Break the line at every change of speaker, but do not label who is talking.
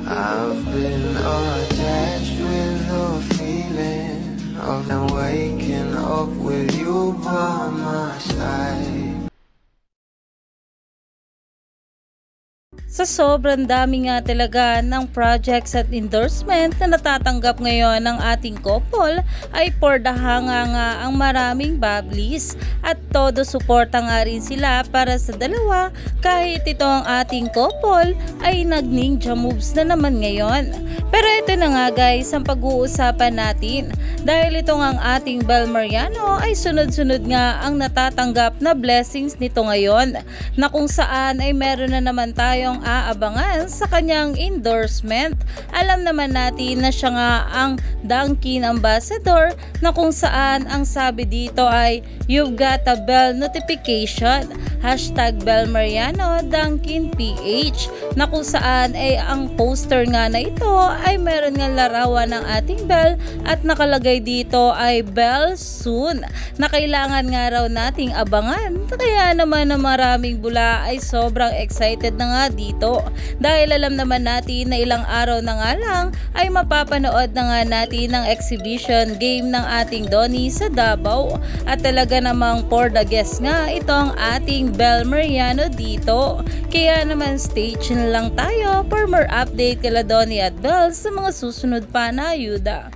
I've been attached with the feeling of them waking up with you by my side.
Sa sobrang dami nga talaga ng projects at endorsement na natatanggap ngayon ng ating couple, ay pordahanga nga ang maraming bubblies at todo suporta nga rin sila para sa dalawa, kahit ito ang ating couple ay nag-ninja moves na naman ngayon. Pero ito na nga guys ang pag-uusapan natin, dahil itong ang ating Bel Mariano ay sunod-sunod nga ang natatanggap na blessings nito ngayon, na kung saan ay meron na naman tayong aabangan sa kanyang endorsement. Alam naman natin na siya nga ang Dunkin Ambassador, na kung saan ang sabi dito ay "You've got a bell notification, #Bel Mariano Dunkin PH", na kung saan ay ang poster nga na ito ay meron nga larawan ng ating Bel at nakalagay dito ay "Bel soon", na kailangan nga raw nating abangan. Kaya naman na maraming bula ay sobrang excited na nga dito, dahil alam naman natin na ilang araw na nga lang ay mapapanood na nga natin ang exhibition game ng ating Donnie sa Davao, at talaga namang for the guest nga itong ating Bel Mariano dito. Kaya naman stay tuned lang tayo for more update kala Donnie at Bel sa mga susunod pa na ayuda.